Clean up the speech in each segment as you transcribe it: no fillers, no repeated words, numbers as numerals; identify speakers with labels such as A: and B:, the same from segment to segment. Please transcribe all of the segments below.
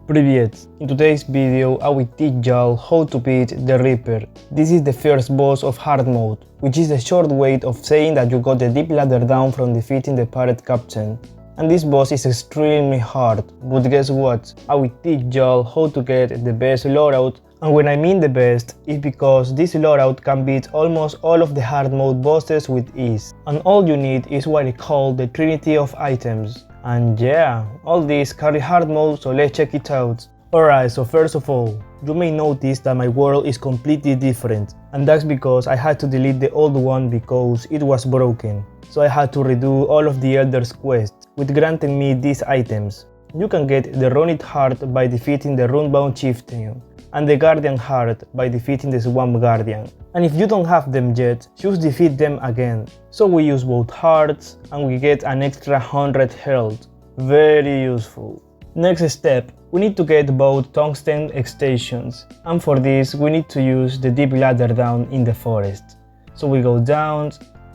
A: Привет! In today's video I will teach y'all how to beat the Reaper. This is the first boss of hard mode, which is a short way of saying that you got the deep ladder down from defeating the pirate captain. And this boss is extremely hard, but guess what? I will teach y'all how to get the best loadout, and when I mean the best, it's because this loadout can beat almost all of the hard mode bosses with ease. And all you need is what I call the Trinity of items. And yeah, all these carry hard mode, so let's check it out. Alright, so first of all, you may notice that my world is completely different, and that's because I had to delete the old one because it was broken. So I had to redo all of the Elder's quests, which granted me these items. You can get the Runed Heart by defeating the Runebound Chieftain, and the Guardian Heart by defeating the Swamp Guardian. And if you don't have them yet, just defeat them again. So we use both hearts, and we get an extra 100 health. Very useful. Next step, we need to get both tungsten extensions, and for this we need to use the deep ladder down in the forest. So we go down,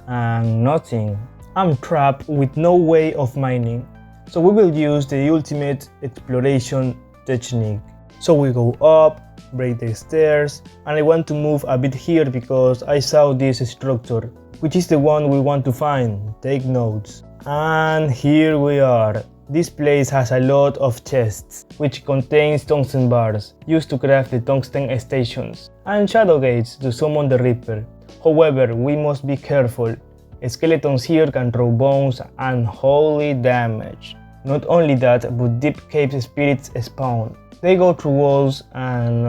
A: and nothing. I'm trapped with no way of mining, so we will use the ultimate exploration technique. So we go up, break the stairs, and I want to move a bit here because I saw this structure, which is the one we want to find. Take notes. And here we are. This place has a lot of chests, which contains tungsten bars, used to craft the tungsten stations, and shadow gates to summon the Reaper. However, we must be careful. Skeletons here can throw bones and holy damage. Not only that, but deep cave spirits spawn. They go through walls and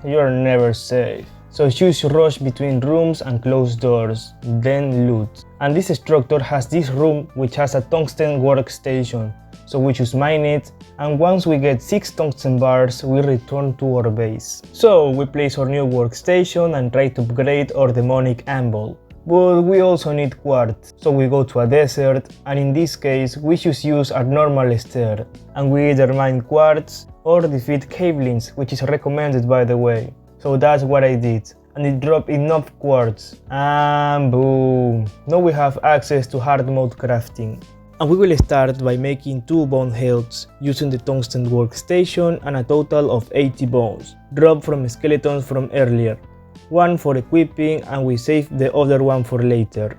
A: you're never safe. So choose rush between rooms and close doors, then loot. And this structure has this room which has a tungsten workstation, so we just mine it, and once we get 6 tungsten bars we return to our base. So we place our new workstation and try to upgrade our demonic anvil. But we also need quartz, so we go to a desert, and in this case we just use our normal stair, and we either mine quartz or defeat cavelins, which is recommended by the way. So that's what I did, and it dropped enough quartz, and boom! Now we have access to hard mode crafting. And we will start by making 2 bone healths using the tungsten workstation and a total of 80 bones, dropped from skeletons from earlier. One for equipping, and we save the other one for later.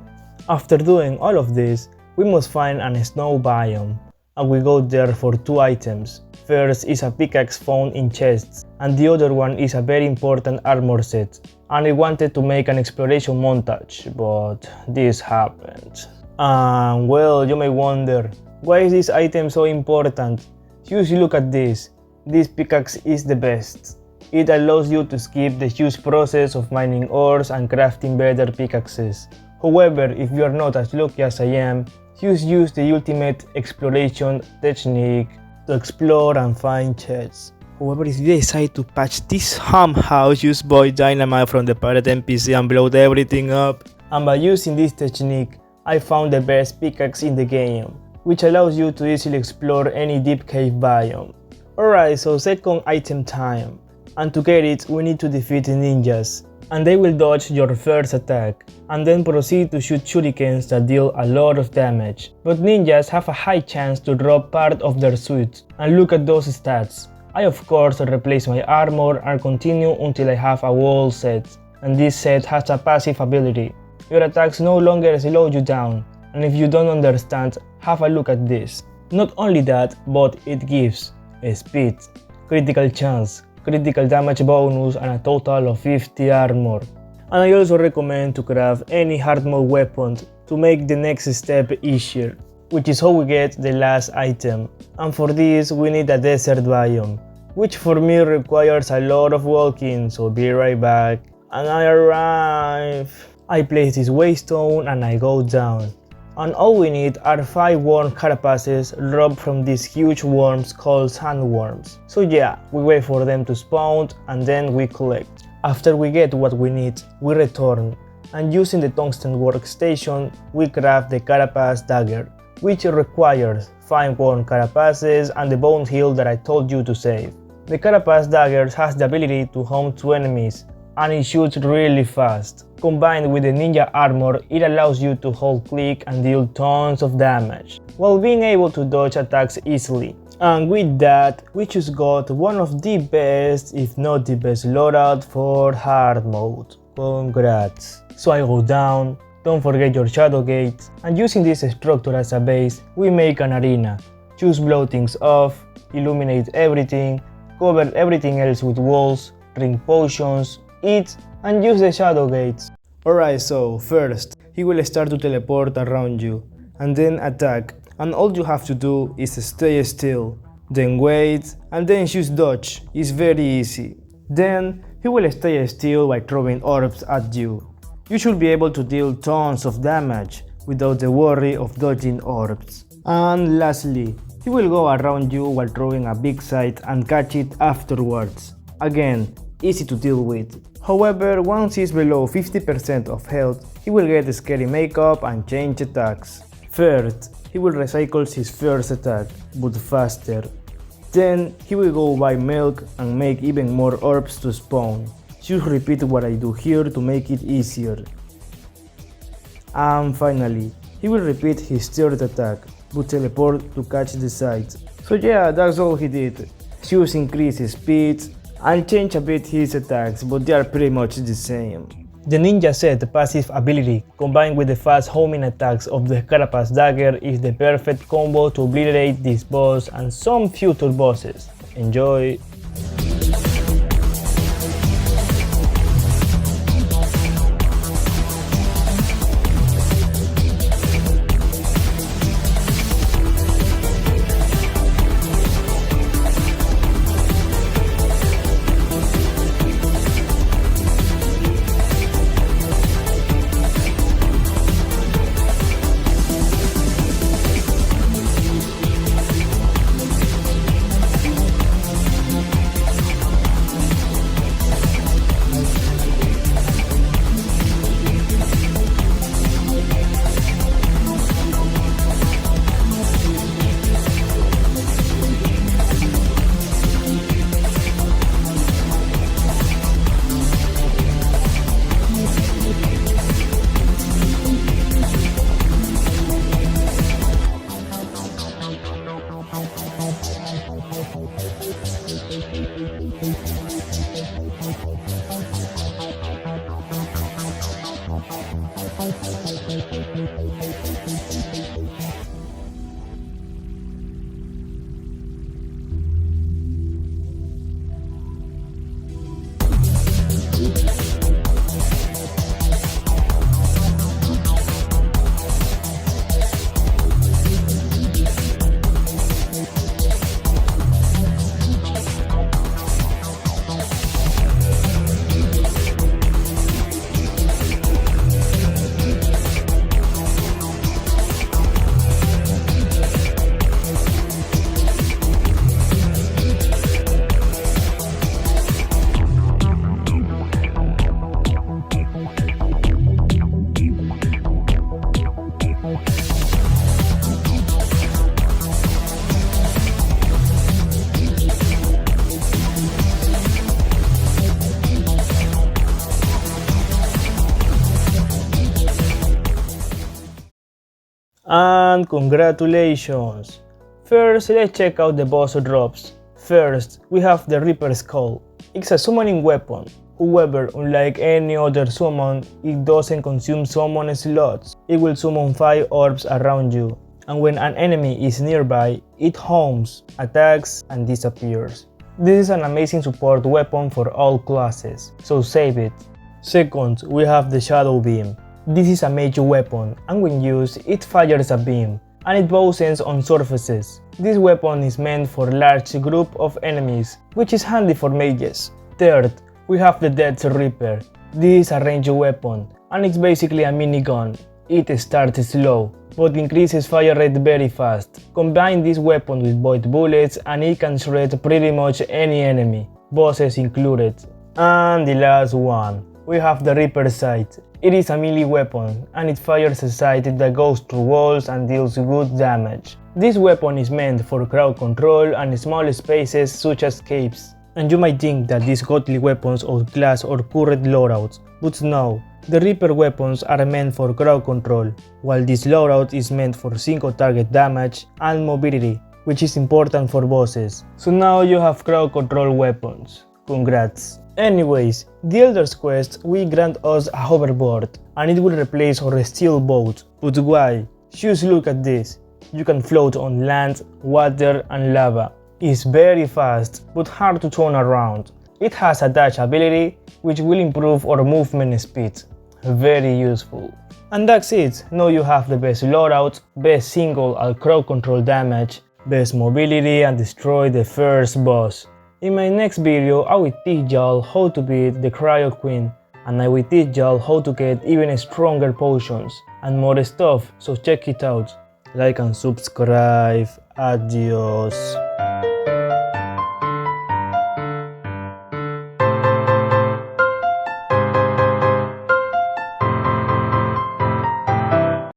A: After doing all of this, we must find a snow biome, and we go there for 2 items. First is a pickaxe found in chests, and the other one is a very important armor set. And I wanted to make an exploration montage, but this happened. And well, you may wonder, why is this item so important? Just look at this. This pickaxe is the best. It allows you to skip the huge process of mining ores and crafting better pickaxes. However, if you are not as lucky as I am, just use the ultimate exploration technique to explore and find chests. However, if you decide to patch this house, use boy dynamite from the pirate NPC and blow everything up. And by using this technique, I found the best pickaxe in the game, which allows you to easily explore any deep cave biome. Alright, so second item time. And to get it, we need to defeat the ninjas, and they will dodge your first attack, and then proceed to shoot shurikens that deal a lot of damage. But ninjas have a high chance to drop part of their suit, and look at those stats. I of course replace my armor and continue until I have a wall set, and this set has a passive ability. Your attacks no longer slow you down, and if you don't understand, have a look at this. Not only that, but it gives speed, critical chance, critical damage bonus, and a total of 50 armor. And I also recommend to craft any hard mode weapon to make the next step easier, which is how we get the last item. And for this we need a desert biome, which for me requires a lot of walking, so be right back. And I arrive. I place this waystone and I go down. And all we need are 5 worm carapaces dropped from these huge worms called sandworms. So yeah, we wait for them to spawn and then we collect. After we get what we need, we return, and using the tungsten workstation, we craft the carapace dagger, which requires 5 worm carapaces and the bone heal that I told you to save. The carapace dagger has the ability to home to enemies, and it shoots really fast. Combined with the ninja armor, it allows you to hold click and deal tons of damage, while being able to dodge attacks easily. And with that, we just got one of the best, if not the best loadout for hard mode. Congrats! So I go down, don't forget your shadow gates, and using this structure as a base, we make an arena. Just blow things off, illuminate everything, cover everything else with walls, drink potions, eat, and use the shadow gates. Alright, so first, he will start to teleport around you, and then attack, and all you have to do is stay still, then wait, and then choose dodge. It's very easy. Then, he will stay still by throwing orbs at you. You should be able to deal tons of damage without the worry of dodging orbs. And lastly, he will go around you while throwing a big sight and catch it afterwards. Again, easy to deal with. However, once he's below 50% of health, he will get scary makeup and change attacks. First, he will recycle his first attack, but faster. Then, he will go buy milk and make even more orbs to spawn. Just repeat what I do here to make it easier. And finally, he will repeat his third attack, but teleport to catch the sight. So yeah, that's all he did. Just increase his speed and change a bit his attacks, but they are pretty much the same. The ninja set passive ability combined with the fast homing attacks of the Carapace dagger is the perfect combo to obliterate this boss and some future bosses. Enjoy! And congratulations! First, let's check out the boss drops. First, we have the Reaper Skull. It's a summoning weapon. However, unlike any other summon, it doesn't consume summon slots. It will summon 5 orbs around you, and when an enemy is nearby, it homes, attacks, and disappears. This is an amazing support weapon for all classes, so save it. Second, we have the Shadow Beam. This is a major weapon, and when used, it fires a beam, and it bows on surfaces. This weapon is meant for a large group of enemies, which is handy for mages. Third, we have the Death Reaper. This is a ranged weapon, and it's basically a minigun. It starts slow, but increases fire rate very fast. Combine this weapon with void bullets and it can shred pretty much any enemy, bosses included. And the last one, we have the Reaper Sight. It is a melee weapon, and it fires a sight that goes through walls and deals good damage. This weapon is meant for crowd control and small spaces such as caves. And you might think that these godly weapons outclass or current loadouts, but no. The Reaper weapons are meant for crowd control, while this loadout is meant for single target damage and mobility. which is important for bosses. So now you have crowd control weapons. Congrats. Anyways, the Elder's Quest will grant us a hoverboard, and it will replace our steel boat. But why? Just look at this. You can float on land, water and lava. It's very fast, but hard to turn around. It has a dash ability, which will improve our movement speed. Very useful. And that's it. Now you have the best loadout, best single and crowd control damage, best mobility and destroy the first boss. In my next video I will teach y'all how to beat the Cryo Queen, and I will teach y'all how to get even stronger potions and more stuff, so check it out. Like and subscribe. Adios.